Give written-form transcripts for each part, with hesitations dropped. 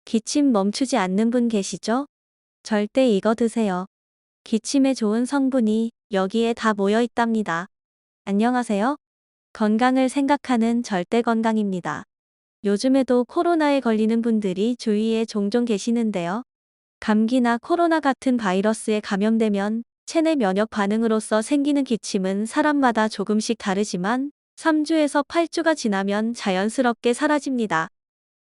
기침 멈추지 않는 분 계시죠? 절대 이거 드세요. 기침에 좋은 성분이 여기에 다 모여 있답니다. 안녕하세요. 건강을 생각하는 절대 건강입니다. 요즘에도 코로나에 걸리는 분들이 주위에 종종 계시는데요. 감기나 코로나 같은 바이러스에 감염되면 체내 면역 반응으로서 생기는 기침은 사람마다 조금씩 다르지만 3주에서 8주가 지나면 자연스럽게 사라집니다.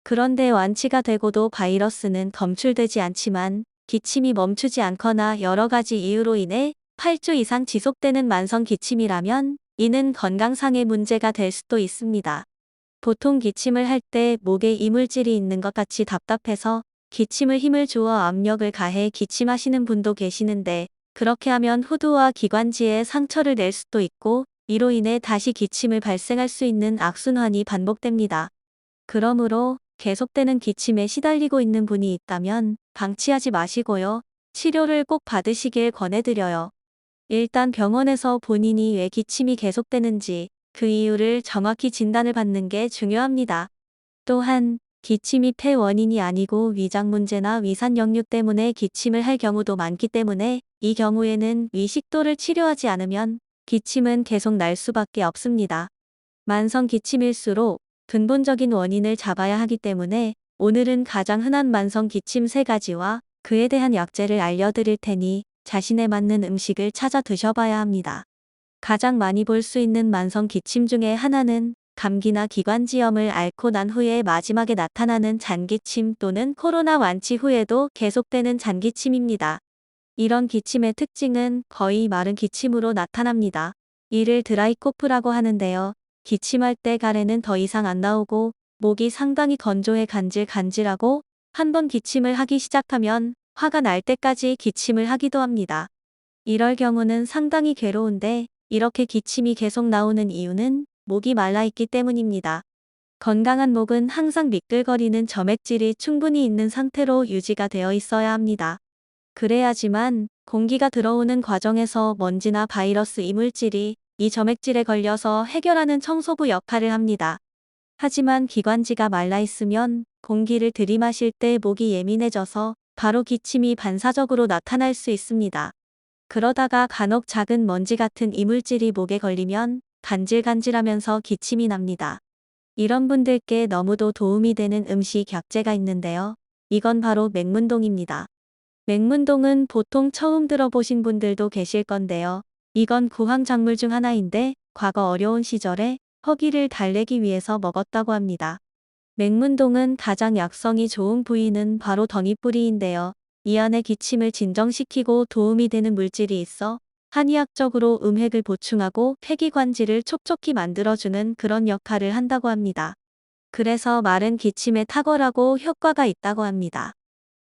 그런데 완치가 되고도 바이러스는 검출되지 않지만 기침이 멈추지 않거나 여러 가지 이유로 인해 8주 이상 지속되는 만성 기침이라면 이는 건강상의 문제가 될 수도 있습니다. 보통 기침을 할 때 목에 이물질이 있는 것 같이 답답해서 기침을 힘을 주어 압력을 가해 기침하시는 분도 계시는데 그렇게 하면 후두와 기관지에 상처를 낼 수도 있고 이로 인해 다시 기침을 발생할 수 있는 악순환이 반복됩니다. 그러므로 계속되는 기침에 시달리고 있는 분이 있다면 방치하지 마시고요. 치료를 꼭 받으시길 권해드려요. 일단 병원에서 본인이 왜 기침이 계속되는지 그 이유를 정확히 진단을 받는 게 중요합니다. 또한 기침이 폐 원인이 아니고 위장 문제나 위산 역류 때문에 기침을 할 경우도 많기 때문에 이 경우에는 위식도를 치료하지 않으면 기침은 계속 날 수밖에 없습니다. 만성 기침일수록 근본적인 원인을 잡아야 하기 때문에 오늘은 가장 흔한 만성 기침 3가지와 그에 대한 약재를 알려드릴 테니 자신에 맞는 음식을 찾아 드셔봐야 합니다. 가장 많이 볼 수 있는 만성 기침 중에 하나는 감기나 기관지염을 앓고 난 후에 마지막에 나타나는 잔기침 또는 코로나 완치 후에도 계속되는 잔기침입니다. 이런 기침의 특징은 거의 마른 기침으로 나타납니다. 이를 드라이 코프라고 하는데요. 기침할 때 가래는 더 이상 안 나오고 목이 상당히 건조해 간질간질하고 한번 기침을 하기 시작하면 화가 날 때까지 기침을 하기도 합니다. 이럴 경우는 상당히 괴로운데 이렇게 기침이 계속 나오는 이유는 목이 말라 있기 때문입니다. 건강한 목은 항상 미끌거리는 점액질이 충분히 있는 상태로 유지가 되어 있어야 합니다. 그래야지만 공기가 들어오는 과정에서 먼지나 바이러스 이물질이 이 점액질에 걸려서 해결하는 청소부 역할을 합니다. 하지만 기관지가 말라 있으면 공기를 들이마실 때 목이 예민해져서 바로 기침이 반사적으로 나타날 수 있습니다. 그러다가 간혹 작은 먼지 같은 이물질이 목에 걸리면 간질간질하면서 기침이 납니다. 이런 분들께 너무도 도움이 되는 음식 약재가 있는데요. 이건 바로 맹문동입니다. 맹문동은 보통 처음 들어보신 분들도 계실 건데요. 이건 구황작물 중 하나인데 과거 어려운 시절에 허기를 달래기 위해서 먹었다고 합니다. 맹문동은 가장 약성이 좋은 부위는 바로 덩이뿌리인데요. 이 안에 기침을 진정시키고 도움이 되는 물질이 있어 한의학적으로 음획을 보충하고 폐기관지를 촉촉히 만들어주는 그런 역할을 한다고 합니다. 그래서 마른 기침에 탁월하고 효과가 있다고 합니다.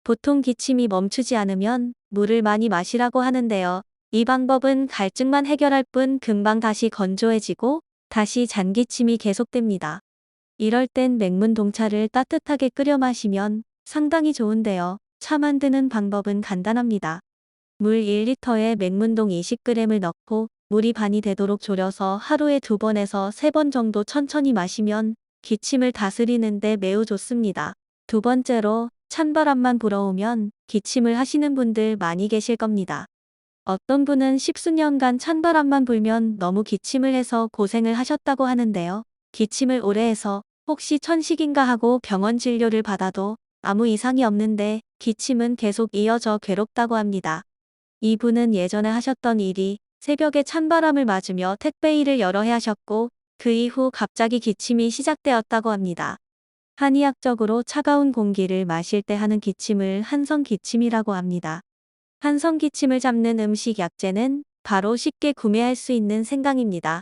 보통 기침이 멈추지 않으면 물을 많이 마시라고 하는데요. 이 방법은 갈증만 해결할 뿐 금방 다시 건조해지고 다시 잔기침이 계속됩니다. 이럴 땐 맹문동차를 따뜻하게 끓여 마시면 상당히 좋은데요. 차 만드는 방법은 간단합니다. 물 1리터에 맹문동 20g을 넣고 물이 반이 되도록 졸여서 하루에 2번에서 3번 정도 천천히 마시면 기침을 다스리는데 매우 좋습니다. 두 번째로 찬바람만 불어오면 기침을 하시는 분들 많이 계실 겁니다. 어떤 분은 십수년간 찬바람만 불면 너무 기침을 해서 고생을 하셨다고 하는데요. 기침을 오래 해서 혹시 천식인가 하고 병원 진료를 받아도 아무 이상이 없는데 기침은 계속 이어져 괴롭다고 합니다. 이분은 예전에 하셨던 일이 새벽에 찬바람을 맞으며 택배 일을 여러 해 하셨고 그 이후 갑자기 기침이 시작되었다고 합니다. 한의학적으로 차가운 공기를 마실 때 하는 기침을 한성기침이라고 합니다. 한성기침을 잡는 음식 약재는 바로 쉽게 구매할 수 있는 생강입니다.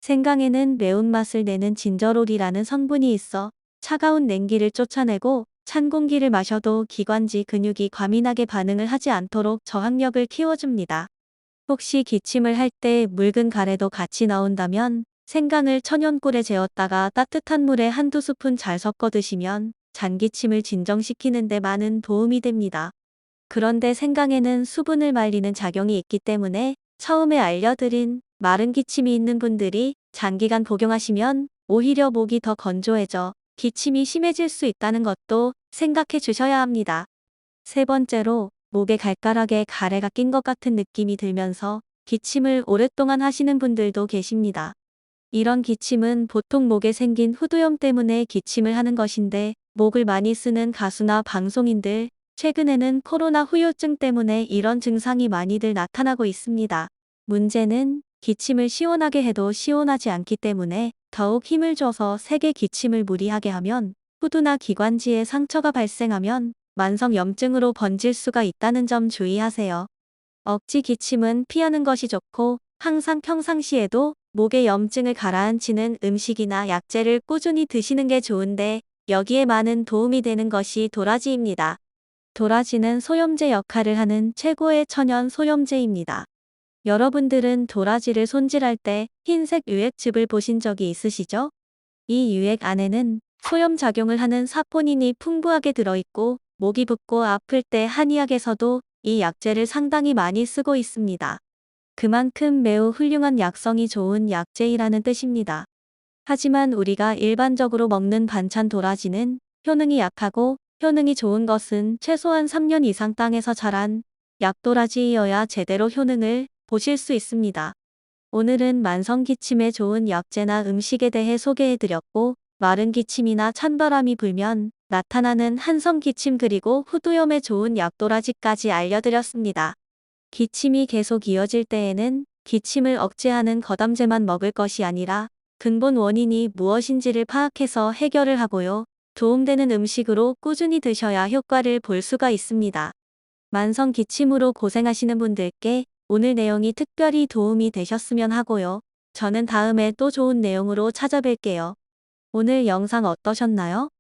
생강에는 매운맛을 내는 진저롤이라는 성분이 있어 차가운 냉기를 쫓아내고 찬 공기를 마셔도 기관지 근육이 과민하게 반응을 하지 않도록 저항력을 키워줍니다. 혹시 기침을 할 때 묽은 가래도 같이 나온다면 생강을 천연꿀에 재웠다가 따뜻한 물에 한두 스푼 잘 섞어 드시면 잔기침을 진정시키는 데 많은 도움이 됩니다. 그런데 생강에는 수분을 말리는 작용이 있기 때문에 처음에 알려드린 마른 기침이 있는 분들이 장기간 복용하시면 오히려 목이 더 건조해져 기침이 심해질 수 있다는 것도 생각해 주셔야 합니다. 세 번째로, 목에 갈가락에 가래가 낀 것 같은 느낌이 들면서 기침을 오랫동안 하시는 분들도 계십니다. 이런 기침은 보통 목에 생긴 후두염 때문에 기침을 하는 것인데, 목을 많이 쓰는 가수나 방송인들, 최근에는 코로나 후유증 때문에 이런 증상이 많이들 나타나고 있습니다. 문제는 기침을 시원하게 해도 시원하지 않기 때문에 더욱 힘을 줘서 세게 기침을 무리하게 하면 후두나 기관지에 상처가 발생하면 만성염증으로 번질 수가 있다는 점 주의하세요. 억지 기침은 피하는 것이 좋고, 항상 평상시에도 목의 염증을 가라앉히는 음식이나 약재를 꾸준히 드시는 게 좋은데, 여기에 많은 도움이 되는 것이 도라지입니다. 도라지는 소염제 역할을 하는 최고의 천연 소염제입니다. 여러분들은 도라지를 손질할 때 흰색 유액즙을 보신 적이 있으시죠? 이 유액 안에는 소염 작용을 하는 사포닌이 풍부하게 들어있고, 목이 붓고 아플 때 한의학에서도 이 약재를 상당히 많이 쓰고 있습니다. 그만큼 매우 훌륭한 약성이 좋은 약재이라는 뜻입니다. 하지만 우리가 일반적으로 먹는 반찬 도라지는 효능이 약하고, 효능이 좋은 것은 최소한 3년 이상 땅에서 자란 약도라지이어야 제대로 효능을 보실 수 있습니다. 오늘은 만성 기침에 좋은 약재나 음식에 대해 소개해드렸고, 마른 기침이나 찬바람이 불면 나타나는 한성 기침 그리고 후두염에 좋은 약도라지까지 알려드렸습니다. 기침이 계속 이어질 때에는 기침을 억제하는 거담제만 먹을 것이 아니라 근본 원인이 무엇인지를 파악해서 해결을 하고요. 도움되는 음식으로 꾸준히 드셔야 효과를 볼 수가 있습니다. 만성 기침으로 고생하시는 분들께 오늘 내용이 특별히 도움이 되셨으면 하고요. 저는 다음에 또 좋은 내용으로 찾아뵐게요. 오늘 영상 어떠셨나요?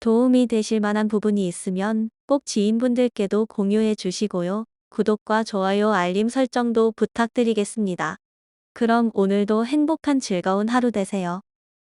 도움이 되실 만한 부분이 있으면 꼭 지인분들께도 공유해 주시고요. 구독과 좋아요 알림 설정도 부탁드리겠습니다. 그럼 오늘도 행복한 즐거운 하루 되세요.